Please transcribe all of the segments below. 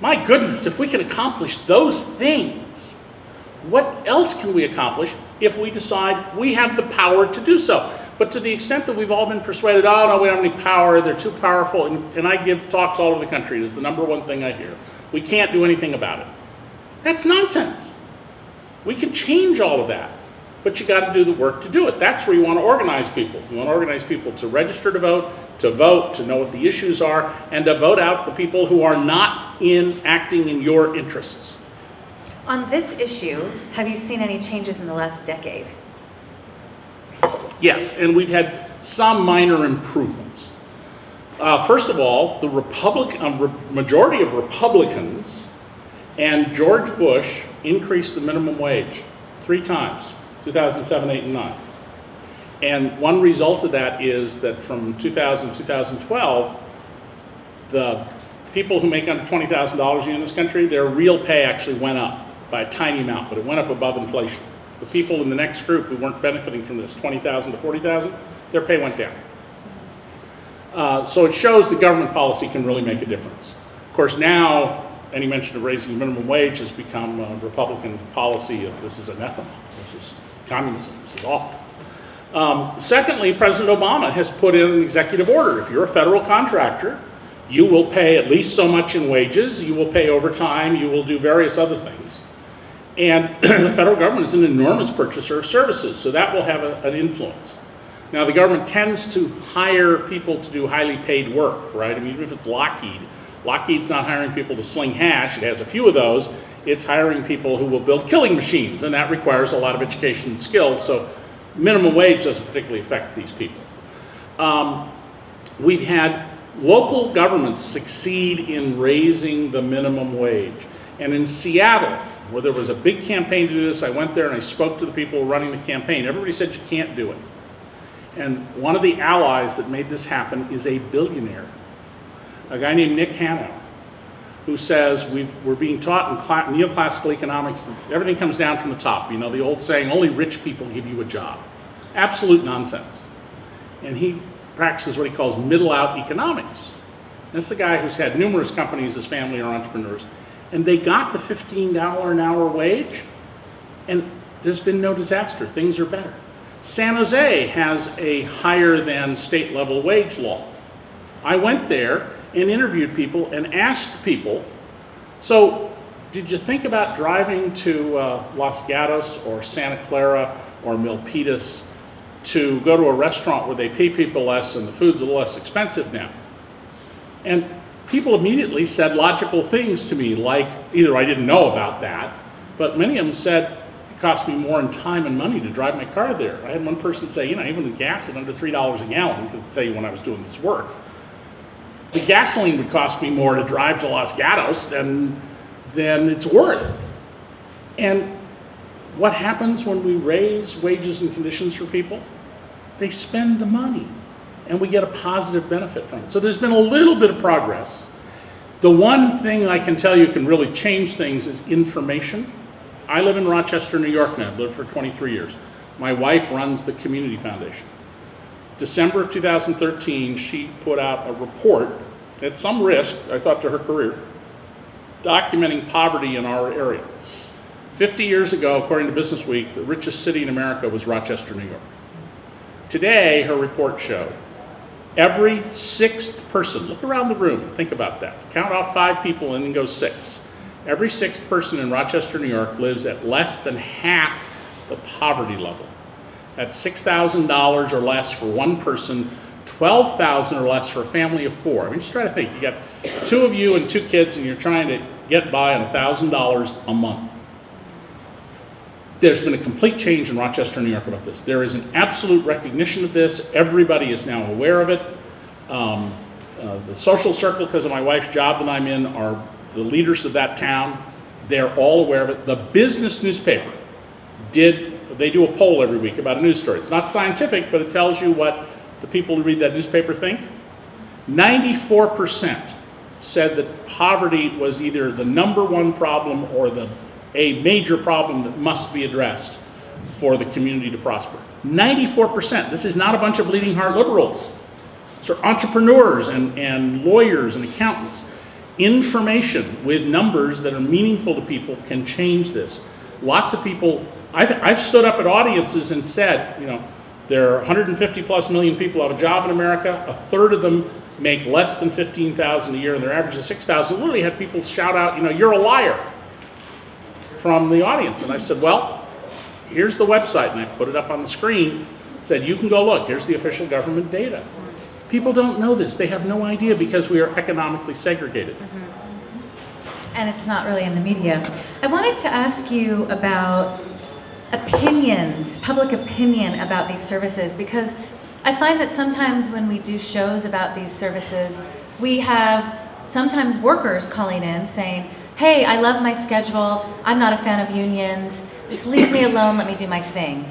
My goodness, if we can accomplish those things, what else can we accomplish if we decide we have the power to do so? But to the extent that we've all been persuaded, oh no, we don't have any power, they're too powerful, and I give talks all over the country, it's the number one thing I hear. We can't do anything about it. That's nonsense. We can change all of that, but you got to do the work to do it. That's where you want to organize people. You want to organize people to register to vote, to know what the issues are, and to vote out the people who are not acting in your interests. On this issue, have you seen any changes in the last decade? Yes, and we've had some minor improvements. First of all, the majority of Republicans and George Bush increased the minimum wage 3 times, 2007, 8, and 9. And one result of that is that from 2000 to 2012, the people who make under $20,000 in this country, their real pay actually went up by a tiny amount, but it went up above inflation. The people in the next group who weren't benefiting from this, 20,000 to 40,000, their pay went down. So it shows that government policy can really make a difference. Of course, now any mention of raising the minimum wage has become a Republican policy of this is anathema, this is communism, this is awful. Secondly, President Obama has put in an executive order. If you're a federal contractor, you will pay at least so much in wages, you will pay overtime, you will do various other things. And the federal government is an enormous purchaser of services, so that will have an influence. Now, the government tends to hire people to do highly paid work, right? I mean, even if it's Lockheed's not hiring people to sling hash, it has a few of those. It's hiring people who will build killing machines, and that requires a lot of education and skill, so minimum wage doesn't particularly affect these people. We've had local governments succeed in raising the minimum wage. And in Seattle, where there was a big campaign to do this, I went there and I spoke to the people running the campaign. Everybody said you can't do it. And one of the allies that made this happen is a billionaire, a guy named Nick Hanno, who says we're being taught in neoclassical economics that everything comes down from the top. You know, the old saying, only rich people give you a job. Absolute nonsense. And he practices what he calls middle-out economics. This is a guy who's had numerous companies, his family are entrepreneurs, and they got the $15 an hour wage, and there's been no disaster. Things are better. San Jose has a higher than state level wage law. I went there and interviewed people and asked people, so did you think about driving to Los Gatos or Santa Clara or Milpitas to go to a restaurant where they pay people less and the food's a little less expensive now? And people immediately said logical things to me, like either I didn't know about that, but many of them said it cost me more in time and money to drive my car there. I had one person say, you know, even the gas at under $3 a gallon, I could tell you when I was doing this work, the gasoline would cost me more to drive to Los Gatos than it's worth. And what happens when we raise wages and conditions for people? They spend the money, and we get a positive benefit from it. So there's been a little bit of progress. The one thing I can tell you can really change things is information. I live in Rochester, New York now. I've lived for 23 years. My wife runs the Community Foundation. December of 2013, she put out a report at some risk, I thought, to her career, documenting poverty in our area. 50 years ago, according to Business Week, the richest city in America was Rochester, New York. Today, her report showed every 6th person, look around the room, think about that. Count off 5 people and then go 6. Every 6th person in Rochester, New York lives at less than half the poverty level. That's $6,000 or less for one person, $12,000 or less for a family of 4. I mean, just try to think, you got 2 of you and 2 kids and you're trying to get by on $1,000 a month. There's been a complete change in Rochester, New York about this. There is an absolute recognition of this. Everybody is now aware of it. The social circle, because of my wife's job that I'm in, are the leaders of that town. They're all aware of it. The business newspaper they do a poll every week about a news story. It's not scientific, but it tells you what the people who read that newspaper think. 94% said that poverty was either the #1 problem or a major problem that must be addressed for the community to prosper. 94%. This is not a bunch of bleeding heart liberals. These are entrepreneurs and lawyers and accountants. information with numbers that are meaningful to people can change this. Lots of people, I've stood up at audiences and said, there are 150 plus million people who have a job in America, a third of them make less than $15,000 a year and their average is $6,000. Literally had people shout out, you're a liar from the audience. And I said, well, here's the website, and I put it up on the screen, said you can go look, here's the official government data. People don't know this, they have no idea because we are economically segregated. And it's not really in the media. I wanted to ask you about opinions, public opinion about these services, because I find that sometimes when we do shows about these services, we have sometimes workers calling in saying, hey, I love my schedule, I'm not a fan of unions, just leave me alone, let me do my thing.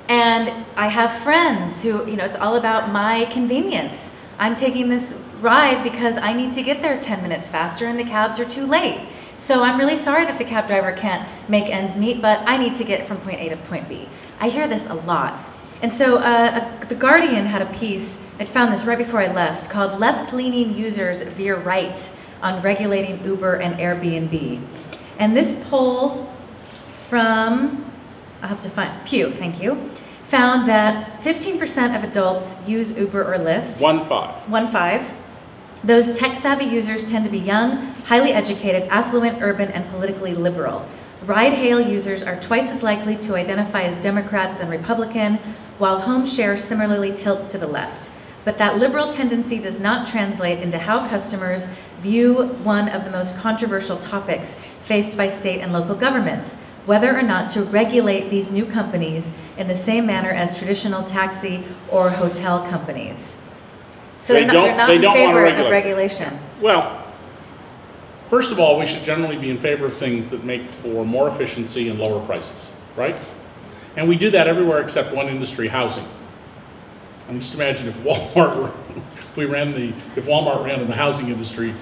And I have friends who, it's all about my convenience. I'm taking this ride because I need to get there 10 minutes faster and the cabs are too late. So I'm really sorry that the cab driver can't make ends meet, but I need to get from point A to point B. I hear this a lot. And so The Guardian had a piece, I found this right before I left, called Left-Leaning Users Veer Right on Regulating Uber and Airbnb. And this poll from, I'll have to find, Pew, thank you, found that 15% of adults use Uber or Lyft. 1.5. Those tech-savvy users tend to be young, highly educated, affluent, urban, and politically liberal. Ride-hail users are twice as likely to identify as Democrats than Republican, while home share similarly tilts to the left. But that liberal tendency does not translate into how customers view one of the most controversial topics faced by state and local governments, whether or not to regulate these new companies in the same manner as traditional taxi or hotel companies. So they're not in favor of regulation. Well, first of all, we should generally be in favor of things that make for more efficiency and lower prices, right? And we do that everywhere except one industry, housing. And just imagine if Walmart ran in the housing industry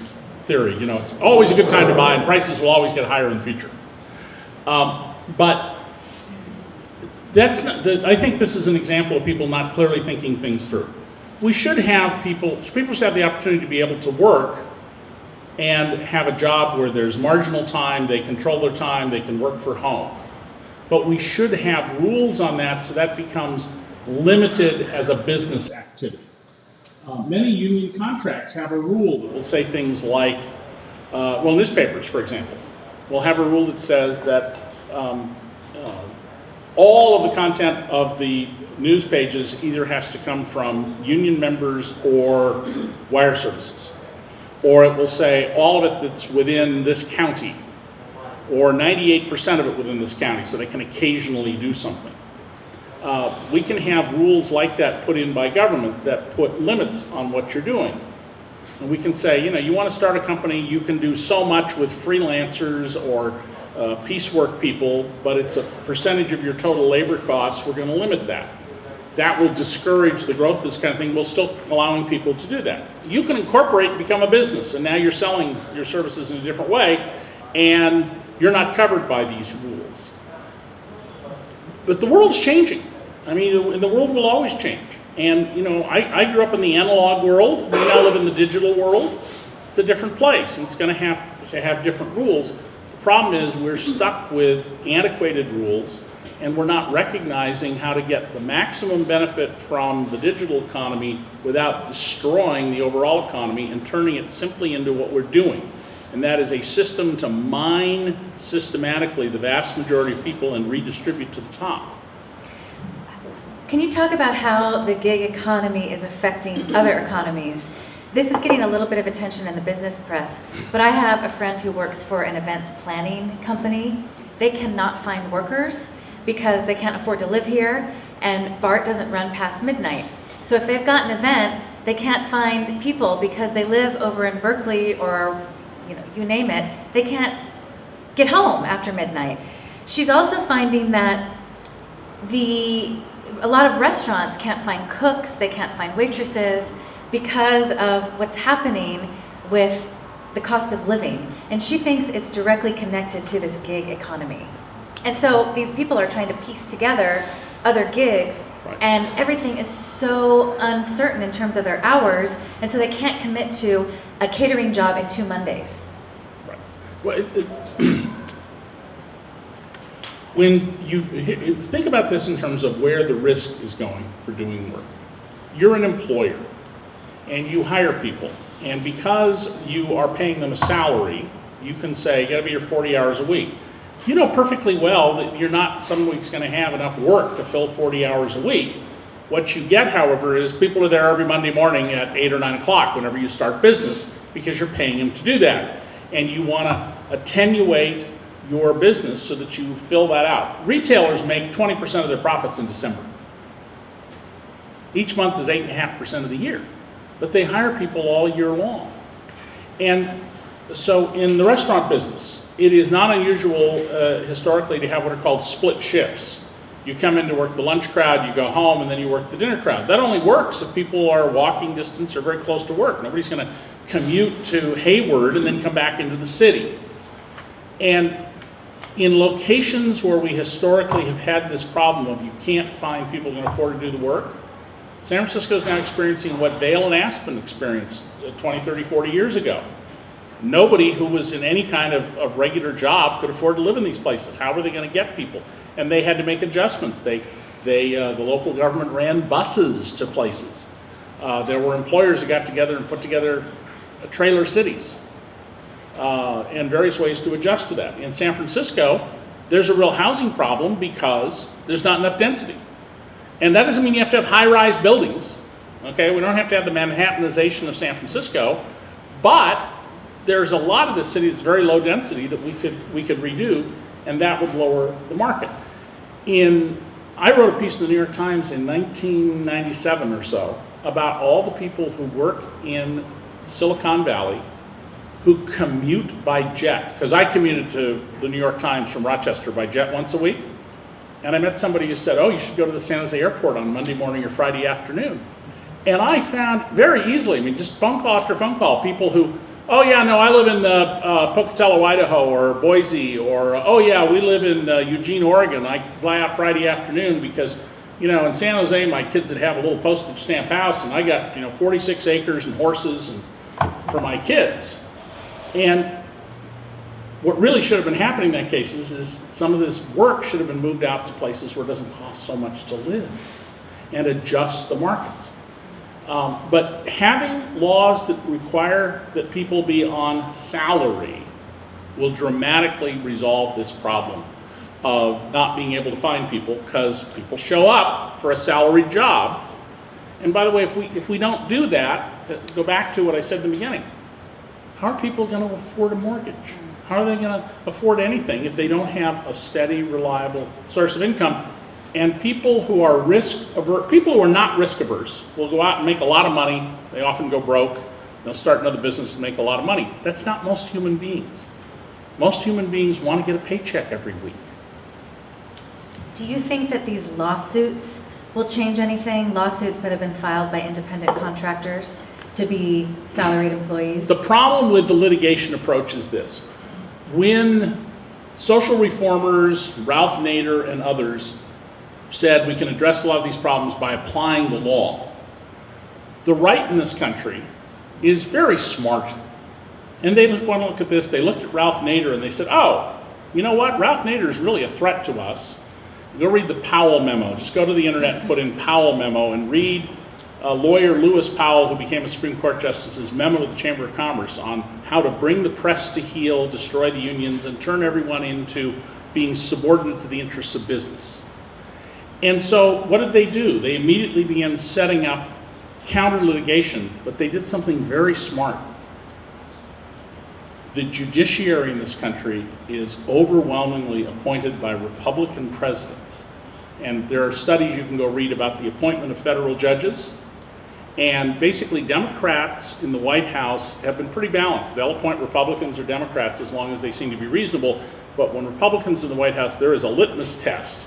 theory, it's always a good time to buy and prices will always get higher in the future. But I think this is an example of people not clearly thinking things through. We should have people should have the opportunity to be able to work and have a job where there's marginal time, they control their time, they can work from home. But we should have rules on that so that becomes limited as a business activity. Many union contracts have a rule that will say things like, newspapers, for example, will have a rule that says that all of the content of the news pages either has to come from union members or wire services. Or it will say all of it that's within this county, or 98% of it within this county, so they can occasionally do something. We can have rules like that put in by government that put limits on what you're doing. And we can say, you want to start a company, you can do so much with freelancers or piecework people, but it's a percentage of your total labor costs, we're going to limit that. That will discourage the growth of this kind of thing while still allowing people to do that. You can incorporate and become a business, and now you're selling your services in a different way, and you're not covered by these rules. But the world's changing. I mean, the world will always change. And, I grew up in the analog world. We now live in the digital world. It's a different place, and it's going to have different rules. The problem is we're stuck with antiquated rules, and we're not recognizing how to get the maximum benefit from the digital economy without destroying the overall economy and turning it simply into what we're doing. And that is a system to mine systematically the vast majority of people and redistribute to the top. Can you talk about how the gig economy is affecting other economies? This is getting a little bit of attention in the business press, but I have a friend who works for an events planning company. They cannot find workers because they can't afford to live here, and BART doesn't run past midnight. So if they've got an event, they can't find people because they live over in Berkeley or you name it, they can't get home after midnight. She's also finding that a lot of restaurants can't find cooks, they can't find waitresses because of what's happening with the cost of living. And she thinks it's directly connected to this gig economy. And so these people are trying to piece together other gigs, right, and everything is so uncertain in terms of their hours, and so they can't commit to a catering job in 2 Mondays. Well, when you think about this in terms of where the risk is going for doing work, you're an employer and you hire people, and because you are paying them a salary, you can say, you gotta be here 40 hours a week. You know perfectly well that you're not some weeks gonna have enough work to fill 40 hours a week. What you get, however, is people are there every Monday morning at 8 or 9 o'clock whenever you start business, because you're paying them to do that. And you wanna attenuate your business so that you fill that out. Retailers make 20% of their profits in December. Each month is 8.5% of the year, but they hire people all year long. And so in the restaurant business, it is not unusual historically to have what are called split shifts. You come in to work the lunch crowd, you go home, and then you work the dinner crowd. That only works if people are walking distance or very close to work. Nobody's gonna commute to Hayward and then come back into the city. And in locations where we historically have had this problem of you can't find people who can afford to do the work, San Francisco is now experiencing what Vail and Aspen experienced 20, 30, 40 years ago. Nobody who was in any kind of regular job could afford to live in these places. How were they going to get people? And they had to make adjustments. The local government ran buses to places. There were employers that got together and put together trailer cities and various ways to adjust to that. In San Francisco, there's a real housing problem because there's not enough density. And that doesn't mean you have to have high-rise buildings. Okay, we don't have to have the Manhattanization of San Francisco, but there's a lot of the city that's very low density that we could redo, and that would lower the market. I wrote a piece in the New York Times in 1997 or so about all the people who work in Silicon Valley who commute by jet, because I commuted to the New York Times from Rochester by jet once a week, and I met somebody who said, oh, you should go to the San Jose airport on Monday morning or Friday afternoon. And I found very easily, I mean, just phone call after phone call, people who, oh yeah, no, I live in Pocatello, Idaho, or Boise, or oh yeah, we live in Eugene, Oregon. I fly out Friday afternoon because, you know, in San Jose, my kids would have a little postage stamp house, and I got, 46 acres and horses for my kids. And what really should have been happening in that case is some of this work should have been moved out to places where it doesn't cost so much to live and adjust the markets. But having laws that require that people be on salary will dramatically resolve this problem of not being able to find people, because people show up for a salaried job. And by the way, if we don't do that, go back to what I said in the beginning, how are people going to afford a mortgage? How are they going to afford anything if they don't have a steady, reliable source of income? And people who are people who are not risk averse will go out and make a lot of money. They often go broke. They'll start another business and make a lot of money. That's not most human beings. Most human beings want to get a paycheck every week. Do you think that these lawsuits will change anything? Lawsuits that have been filed by independent contractors to be salaried employees? The problem with the litigation approach is this. When social reformers, Ralph Nader and others, said we can address a lot of these problems by applying the law, the right in this country is very smart. And they want to look at this, they looked at Ralph Nader and they said, oh, you know what, Ralph Nader is really a threat to us. Go read the Powell memo. Just go to the internet and put in Powell memo and read lawyer Lewis Powell, who became a Supreme Court justice's memo to the Chamber of Commerce on how to bring the press to heel, destroy the unions, and turn everyone into being subordinate to the interests of business. And so what did they do? They immediately began setting up counter litigation, but they did something very smart. The judiciary in this country is overwhelmingly appointed by Republican presidents. And there are studies you can go read about the appointment of federal judges. And basically Democrats in the White House have been pretty balanced. They'll appoint Republicans or Democrats as long as they seem to be reasonable. But when Republicans in the White House, there is a litmus test.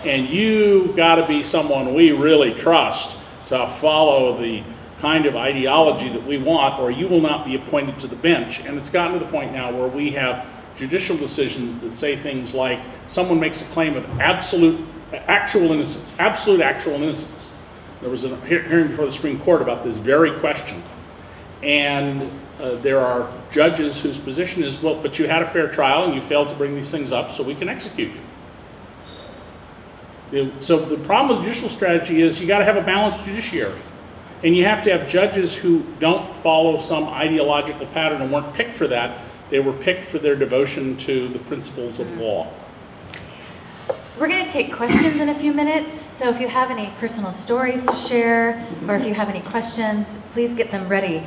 And you gotta be someone we really trust to follow the kind of ideology that we want, or you will not be appointed to the bench. And it's gotten to the point now where we have judicial decisions that say things like, someone makes a claim of absolute actual innocence. There was a hearing before the Supreme Court about this very question. And there are judges whose position is, well, but you had a fair trial and you failed to bring these things up, so we can execute you. So the problem with judicial strategy is you got to have a balanced judiciary. And you have to have judges who don't follow some ideological pattern and weren't picked for that. They were picked for their devotion to the principles of law. We're going to take questions in a few minutes, so if you have any personal stories to share, or if you have any questions, please get them ready.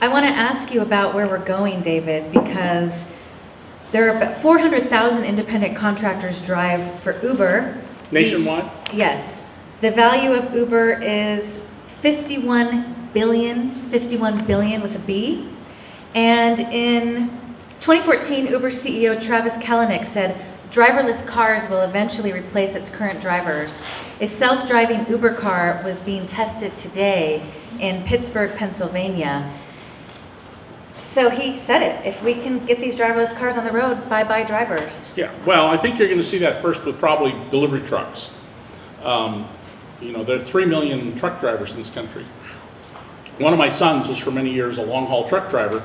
I want to ask you about where we're going, David, because there are about 400,000 independent contractors drive for Uber. Nationwide? Yes. The value of Uber is 51 billion with a B. And in 2014, Uber CEO Travis Kalanick said, driverless cars will eventually replace its current drivers. A self-driving Uber car was being tested today in Pittsburgh, Pennsylvania. So he said it, if we can get these driverless cars on the road, bye-bye drivers. Yeah, well, I think you're going to see that first with probably delivery trucks. There are 3 million truck drivers in this country. One of my sons was for many years a long-haul truck driver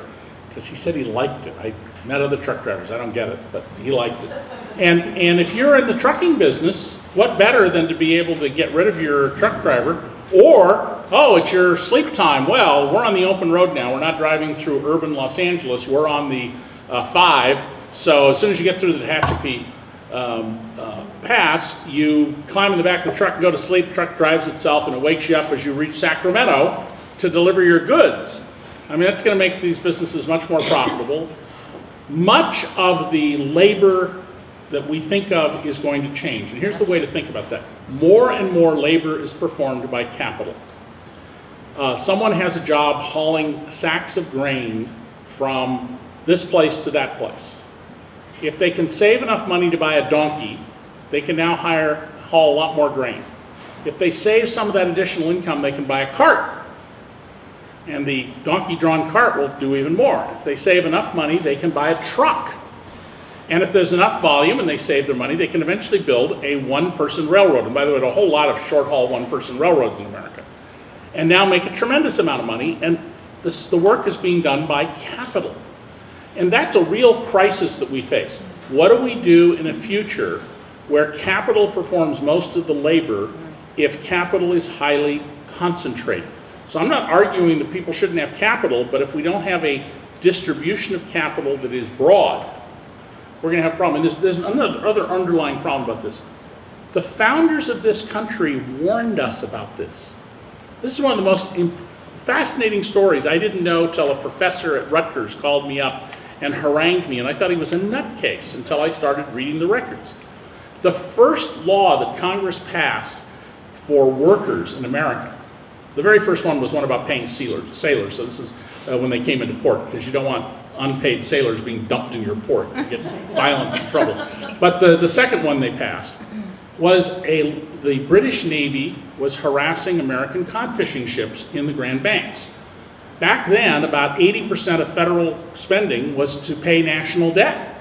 because he said he liked it. I met other truck drivers. I don't get it, but he liked it. And if you're in the trucking business, what better than to be able to get rid of your truck driver? Or, oh, it's your sleep time. Well, we're on the open road now. We're not driving through urban Los Angeles. We're on the 5. So as soon as you get through the Tehachapi Pass, you climb in the back of the truck and go to sleep. The truck drives itself and it wakes you up as you reach Sacramento to deliver your goods. I mean, that's going to make these businesses much more profitable. Much of the labor that we think of is going to change. And here's the way to think about that. More and more labor is performed by capital. Someone has a job hauling sacks of grain from this place to that place. If they can save enough money to buy a donkey, they can now haul a lot more grain. If they save some of that additional income, they can buy a cart. And the donkey-drawn cart will do even more. If they save enough money, they can buy a truck. And if there's enough volume and they save their money, they can eventually build a one-person railroad. And by the way, there are a whole lot of short-haul one-person railroads in America. And now make a tremendous amount of money, and the work is being done by capital. And that's a real crisis that we face. What do we do in a future where capital performs most of the labor if capital is highly concentrated? So I'm not arguing that people shouldn't have capital, but if we don't have a distribution of capital that is broad, we're going to have a problem. And there's another underlying problem about this. The founders of this country warned us about this. This is one of the most fascinating stories I didn't know till a professor at Rutgers called me up and harangued me, and I thought he was a nutcase until I started reading the records. The first law that Congress passed for workers in America, the very first one was one about paying sailors. So this is when they came into port, because you don't want unpaid sailors being dumped in your port. You get violence and trouble. But the second one they passed was the British Navy was harassing American cod fishing ships in the Grand Banks. Back then, about 80% of federal spending was to pay national debt.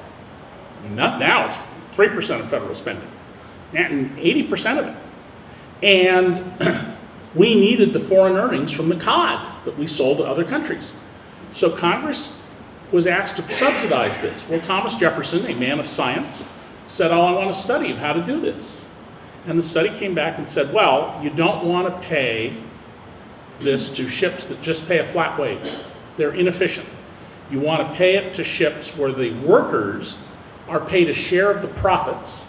I mean, not now, it's 3% of federal spending, and 80% of it. And we needed the foreign earnings from the cod that we sold to other countries. So Congress was asked to subsidize this. Well, Thomas Jefferson, a man of science, said, oh, I want a study of how to do this. And the study came back and said, well, you don't want to pay this to ships that just pay a flat wage. They're inefficient. You want to pay it to ships where the workers are paid a share of the profits,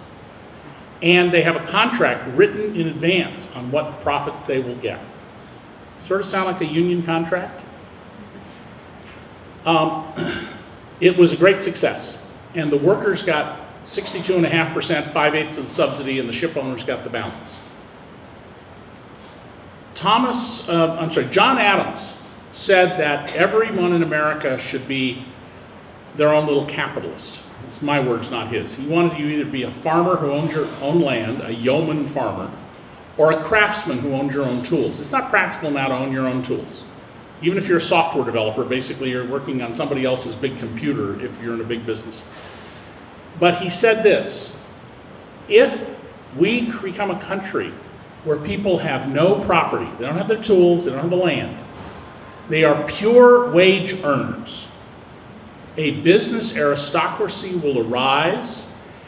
and they have a contract written in advance on what profits they will get. Sort of sound like a union contract? It was a great success, and the workers got 62.5%, 5/8 of the subsidy, and the ship owners got the balance. John Adams said that everyone in America should be their own little capitalist. It's my words, not his. He wanted you either to be a farmer who owns your own land, a yeoman farmer, or a craftsman who owns your own tools. It's not practical now to own your own tools. Even if you're a software developer, basically you're working on somebody else's big computer if you're in a big business. But he said this: if we become a country where people have no property, they don't have their tools, they don't have the land, They are pure wage earners. A business aristocracy will arise,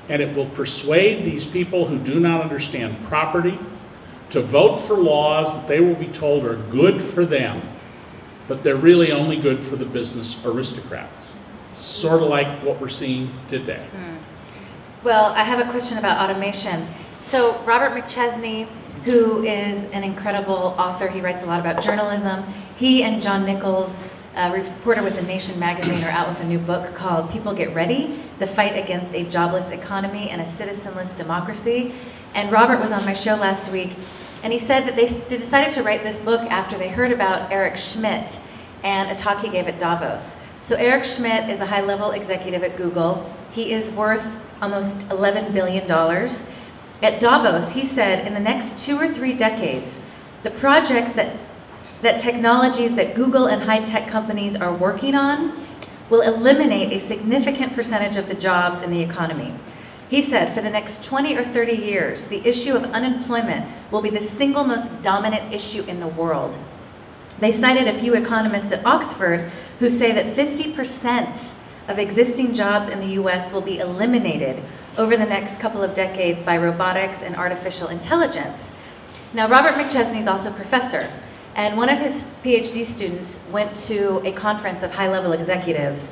and it will persuade these people who do not understand property to vote for laws that they will be told are good for them, but they're really only good for the business aristocrats. Sort of like what we're seeing today. Well, I have a question about automation. So Robert McChesney, who is an incredible author, he writes a lot about journalism. He and John Nichols, a reporter with The Nation magazine, are out with a new book called People Get Ready, The Fight Against a Jobless Economy and a Citizenless Democracy. And Robert was on my show last week, and he said that they decided to write this book after they heard about Eric Schmidt and a talk he gave at Davos. So Eric Schmidt is a high-level executive at Google. He is worth almost $11 billion. At Davos, he said, in the next 2 or 3 decades, the projects that technologies that Google and high-tech companies are working on will eliminate a significant percentage of the jobs in the economy. He said, for the next 20 or 30 years, the issue of unemployment will be the single most dominant issue in the world. They cited a few economists at Oxford who say that 50% of existing jobs in the US will be eliminated over the next couple of decades by robotics and artificial intelligence. Now, Robert McChesney is also a professor, and one of his PhD students went to a conference of high-level executives,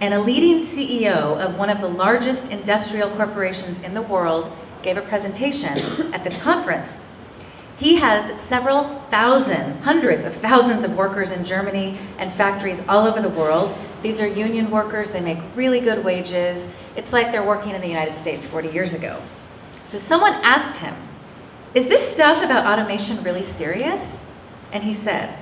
and a leading CEO of one of the largest industrial corporations in the world gave a presentation at this conference. He has several thousand, hundreds of thousands of workers in Germany and factories all over the world. These are union workers, they make really good wages. It's like they're working in the United States 40 years ago. So someone asked him, is this stuff about automation really serious? And he said,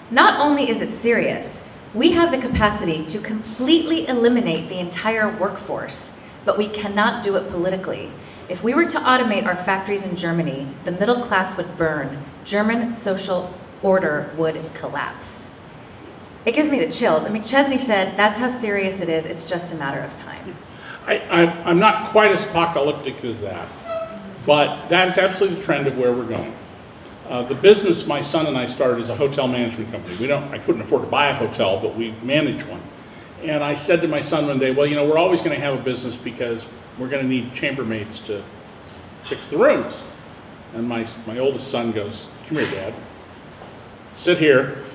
not only is it serious, we have the capacity to completely eliminate the entire workforce, but we cannot do it politically. If we were to automate our factories in Germany, the middle class would burn. German social order would collapse. It gives me the chills. And McChesney said, that's how serious it is. It's just a matter of time. I'm not quite as apocalyptic as that, but that is absolutely the trend of where we're going. The business my son and I started is a hotel management company. I couldn't afford to buy a hotel, but we managed one. And I said to my son one day, well, you know, we're always going to have a business because we're going to need chambermaids to fix the rooms. And my oldest son goes, come here, Dad. Sit here,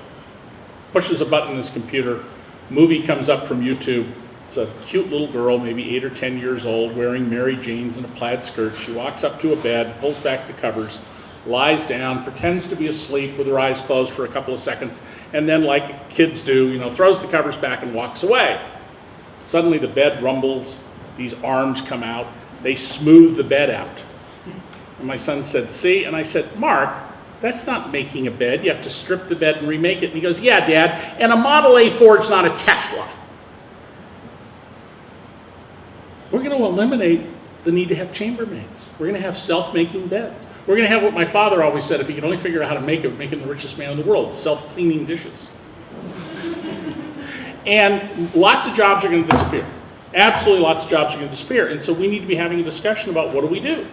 pushes a button on his computer, movie comes up from YouTube. It's a cute little girl, maybe 8 or 10 years old, wearing Mary Janes and a plaid skirt. She walks up to a bed, pulls back the covers, lies down, pretends to be asleep with her eyes closed for a couple of seconds, and then, like kids do, you know, throws the covers back and walks away. Suddenly the bed rumbles, these arms come out, they smooth the bed out. And my son said, see? And I said, Mark, that's not making a bed. You have to strip the bed and remake it. And he goes, yeah, Dad, and a Model A Ford's not a Tesla. We're going to eliminate the need to have chambermaids. We're going to have self-making beds. We're going to have what my father always said, if he could only figure out how to make it, make him the richest man in the world, self-cleaning dishes. And lots of jobs are going to disappear. Absolutely lots of jobs are going to disappear. And so we need to be having a discussion about what do we do.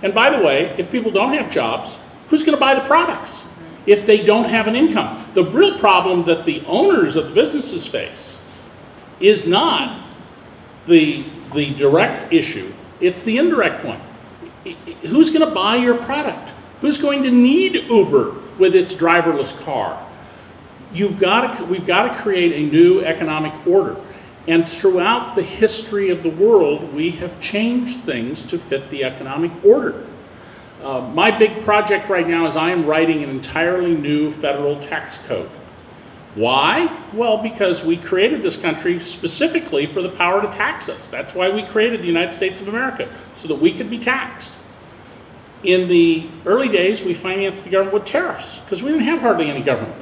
And by the way, if people don't have jobs, who's going to buy the products if they don't have an income? The real problem that the owners of the businesses face is not the direct issue, it's the indirect one. Who's going to buy your product? Who's going to need Uber with its driverless car? We've got to create a new economic order. And throughout the history of the world, we have changed things to fit the economic order. My big project right now is I am writing an entirely new federal tax code. Why? Well, because we created this country specifically for the power to tax us. That's why we created the United States of America, so that we could be taxed. In the early days, we financed the government with tariffs, because we didn't have hardly any government.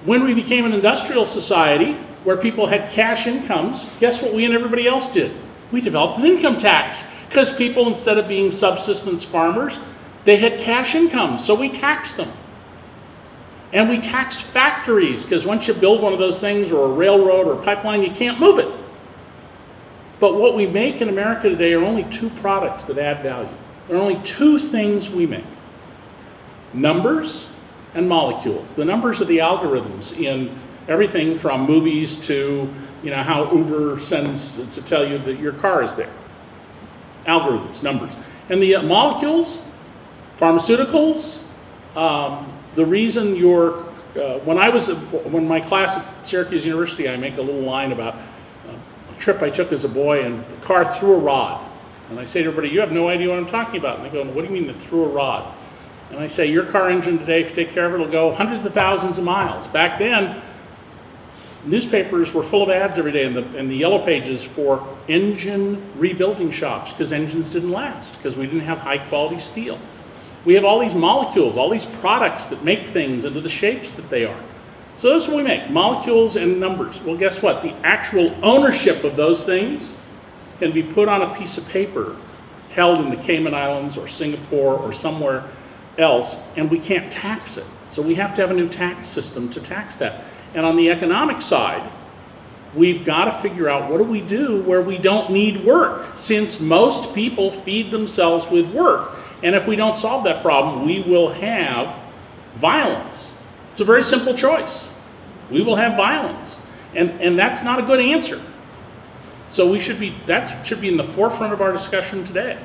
When we became an industrial society, where people had cash incomes, guess what we and everybody else did? We developed an income tax, because people, instead of being subsistence farmers, they had cash incomes, so we taxed them. And we taxed factories, because once you build one of those things, or a railroad or a pipeline, you can't move it. But what we make in America today are only 2 products that add value. There are only 2 things we make: numbers and molecules. The numbers are the algorithms in everything from movies to, you know, how Uber sends to tell you that your car is there. Algorithms, numbers. And the molecules, pharmaceuticals, the reason when my class at Syracuse University, I make a little line about a trip I took as a boy and the car threw a rod. And I say to everybody, you have no idea what I'm talking about. And they go, what do you mean it threw a rod? And I say, your car engine today, if you take care of it, it'll go hundreds of thousands of miles. Back then, newspapers were full of ads every day in the yellow pages for engine rebuilding shops because engines didn't last, because we didn't have high quality steel. We have all these molecules, all these products that make things into the shapes that they are. So that's what we make, molecules and numbers. Well, guess what? The actual ownership of those things can be put on a piece of paper held in the Cayman Islands or Singapore or somewhere else, and we can't tax it. So we have to have a new tax system to tax that. And on the economic side, we've got to figure out what do we do where we don't need work, since most people feed themselves with work. And if we don't solve that problem, we will have violence. It's a very simple choice. We will have violence. And that's not a good answer. So that should be in the forefront of our discussion today.